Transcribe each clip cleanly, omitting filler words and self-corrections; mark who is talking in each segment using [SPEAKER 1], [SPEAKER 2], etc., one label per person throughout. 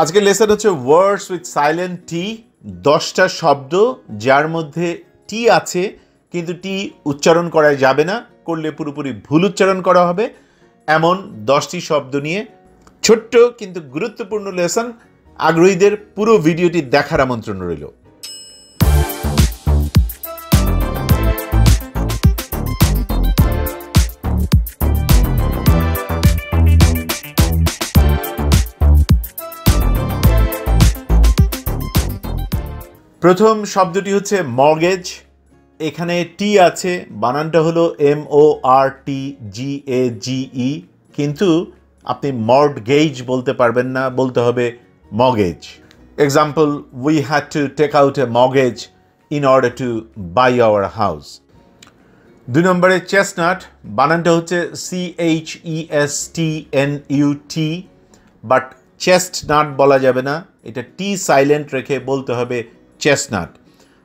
[SPEAKER 1] আজকের লেসন হচ্ছে words with silent টি। 10টা শব্দ যার মধ্যে টি আছে কিন্তু টি উচ্চারণ করা যাবে না, করলে পুরোপুরি ভুল উচ্চারণ করা হবে, এমন 10টি শব্দ নিয়ে ছোট্ট কিন্তু গুরুত্বপূর্ণ লেসন। আগ্রহীদের পুরো ভিডিওটি দেখার আমন্ত্রণ রইল। প্রথম শব্দটি হচ্ছে মর্গেজ। এখানে টি আছে, বানানটা হলো MORTGAGE, কিন্তু আপনি মর্টগেজ বলতে পারবেন না, বলতে হবে mortgage. Example, we had to take out a mortgage in order to buy our house. 2 নম্বরে চেস্টনাট, বানানটা হচ্ছে CHESTNUT, বাট চেস্টনাট বলা যাবে না, এটা টি সাইলেন্ট রেখে বলতে হবে chestnut,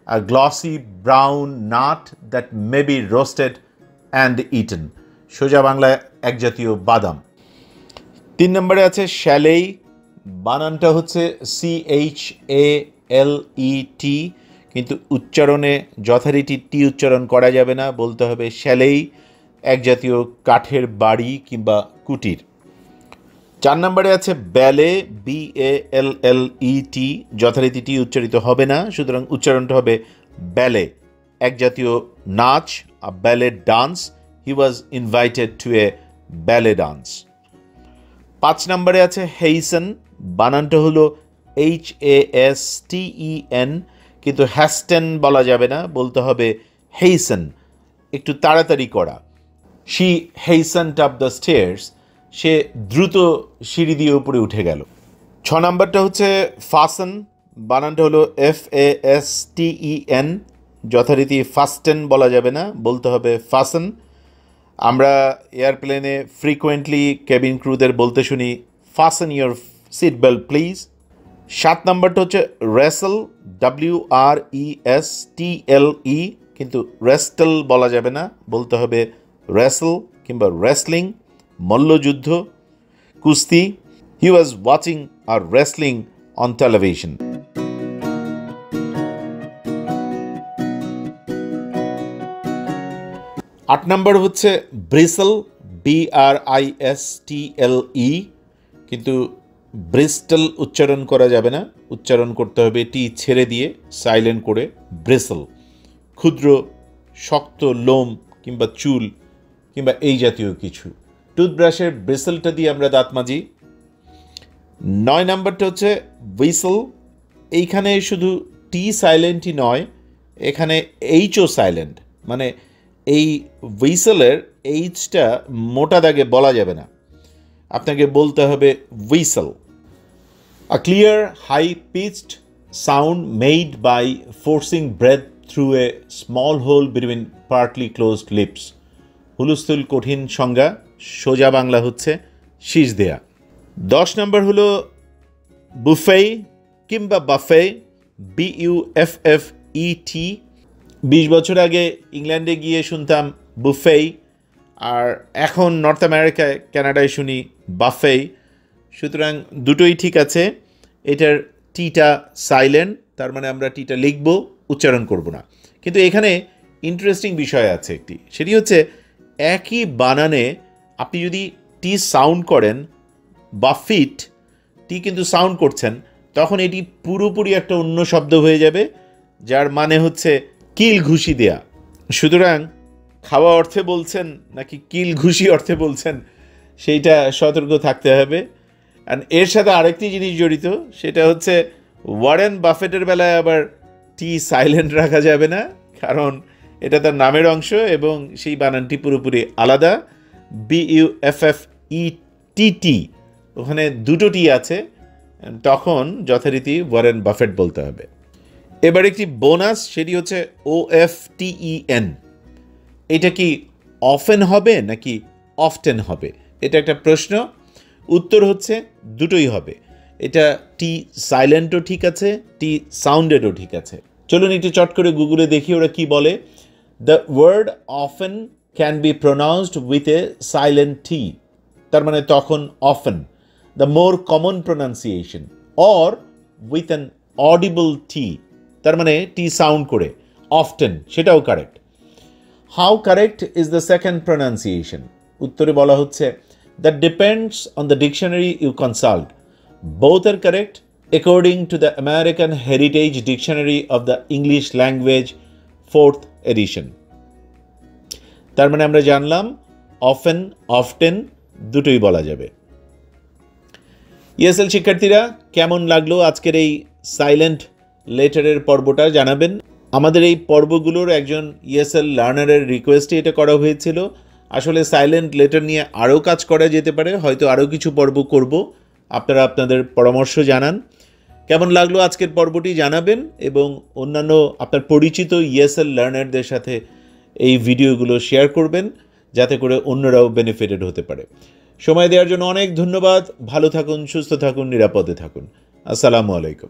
[SPEAKER 1] a glossy brown nut that may be roasted and eaten. সোজা বাংলায় এক জাতীয় বাদাম। 3 নম্বরে আছে শ্যালেই, বানানটা হচ্ছে CHALET, কিন্তু উচ্চারণে যথারীতি টি উচ্চারণ করা যাবে না, বলতে হবে শ্যালেই, এক জাতীয় কাঠের বাড়ি কিংবা কুটির। 4 নম্বরে আছে ব্যালে, BALLET, যথারীতি টি উচ্চারিত হবে না, সুতরাং উচ্চারণটা হবে ব্যালে, এক জাতীয় নাচ, a ballet dance. He was invited to a ballet dance. 5 নম্বরে আছে হেইসেন, বানানটা হলো HASTEN, কিন্তু হ্যাস্টেন বলা যাবে না, বলতে হবে হেইসেন, একটু তাড়াতাড়ি করা। শি হেইসেন্ট আপ দ্য স্টেয়ার্স, সে দ্রুত সিঁড়ি দিয়ে উপরে উঠে গেল। 6 নম্বরটা হচ্ছে ফাসেন, বানানটা হলো FASTEN, যথারীতি ফাস্টেন বলা যাবে না, বলতে হবে ফাসেন। আমরা এয়ারপ্লেনে ফ্রিকোয়েন্টলি কেবিন ক্রুদের বলতে শুনি fasten your seat belt please. 7 নম্বরটা হচ্ছে রেসেল, WRESTLE, কিন্তু রেস্টেল বলা যাবে না, বলতে হবে রেসেল কিংবা রেসলিং, মল্লযুদ্ধ, কুস্তি। হি was watching R wrestling on television. 8 নম্বর হচ্ছে ব্রিসেল, BRISTLE, কিন্তু ব্রিস্টল উচ্চারণ করা যাবে না, উচ্চারণ করতে হবে টি ছেড়ে দিয়ে সাইলেন্ট করে ব্রিসেল, ক্ষুদ্র শক্ত লোম কিংবা চুল কিংবা এই জাতীয় কিছু। টুথব্রাশের ব্রিসেলটা দিয়ে আমরা দাঁত মাজি। 9 নম্বরটা হচ্ছে হুইসেল, এইখানে শুধু টি সাইলেন্টই নয়, এখানে এইচও সাইলেন্ট, মানে এই হুইসেলের এইচটা মোটা দাগে বলা যাবে না, আপনাকে বলতে হবে whistle. A clear high pitched sound made by forcing breath through a small hole between partly closed lips. হুলস্থুল কঠিন সংজ্ঞা, সোজা বাংলা হচ্ছে শীষ দেয়া। 10 নম্বর হলো বুফে কিংবা বাফে, BUFFET। 20 বছর আগে ইংল্যান্ডে গিয়ে শুনতাম বুফে, আর এখন নর্থ আমেরিকায় কানাডায় শুনি বাফে, সুতরাং দুটোই ঠিক আছে। এটার টিটা সাইলেন্ট, তার মানে আমরা টিটা লিখব, উচ্চারণ করব না। কিন্তু এখানে ইন্টারেস্টিং বিষয় আছে একটি, সেটি হচ্ছে একই বানানে আপনি যদি টি সাউন্ড করেন বা ফিট, টি কিন্তু সাউন্ড করছেন, তখন এটি পুরোপুরি একটা অন্য শব্দ হয়ে যাবে, যার মানে হচ্ছে কিল ঘুষি দেয়া। সুতরাং খাওয়া অর্থে বলছেন নাকি কিল ঘুষি অর্থে বলছেন, সেইটা সতর্ক থাকতে হবে। অ্যান্ড এর সাথে আরেকটি জিনিস জড়িত, সেটা হচ্ছে ওয়ারেন বাফেটের বেলায় আবার টি সাইলেন্ট রাখা যাবে না, কারণ এটা তার নামের অংশ এবং সেই বানানটি পুরোপুরি আলাদা। BUFFETT, ওখানে দুটো টি আছে, তখন যথারীতি ওয়ারেন বাফেট বলতে হবে। এবার একটি বোনাস, সেটি হচ্ছে OFTEN। এটা কি অফেন হবে নাকি অফটেন হবে, এটা একটা প্রশ্ন। উত্তর হচ্ছে দুটোই হবে, এটা টি সাইলেন্টও ঠিক আছে, টি সাউন্ডেডও ঠিক আছে। চলুন একটু চট করে গুগলে দেখি ওরা কি বলে। The word often can be pronounced with a silent t, তার মানে তখন often. The more common pronunciation, or with an audible t, তার মানে টি সাউন্ড করে, অফটেন, সেটাও correct. How correct is the second pronunciation? উত্তরে বলা হচ্ছে that depends on the dictionary you consult, both are correct according to the American Heritage Dictionary of the English language 4th edition. তার মানে আমরা জানলাম often, often দুটোই বলা যাবে। ইএসএল শিক্ষার্থীরা, কেমন লাগলো আজকের এই সাইলেন্ট লেটারের পর্বটা জানাবেন। আমাদের এই পর্বগুলোর একজন ইএসএল লার্নারের রিকোয়েস্টে এটা করা হয়েছিল। আসলে সাইলেন্ট লেটার নিয়ে আরও কাজ করা যেতে পারে, হয়তো আরও কিছু পর্ব করব, আপনারা আপনাদের পরামর্শ জানান। কেমন লাগলো আজকের পর্বটি জানাবেন এবং অন্যান্য আপনার পরিচিত ইএসএল লার্নারদের সাথে এই ভিডিওগুলো শেয়ার করবেন, যাতে করে অন্যরাও বেনিফিটেড হতে পারে। সময় দেওয়ার জন্য অনেক ধন্যবাদ। ভালো থাকুন, সুস্থ থাকুন, নিরাপদে থাকুন। আসসালামু আলাইকুম।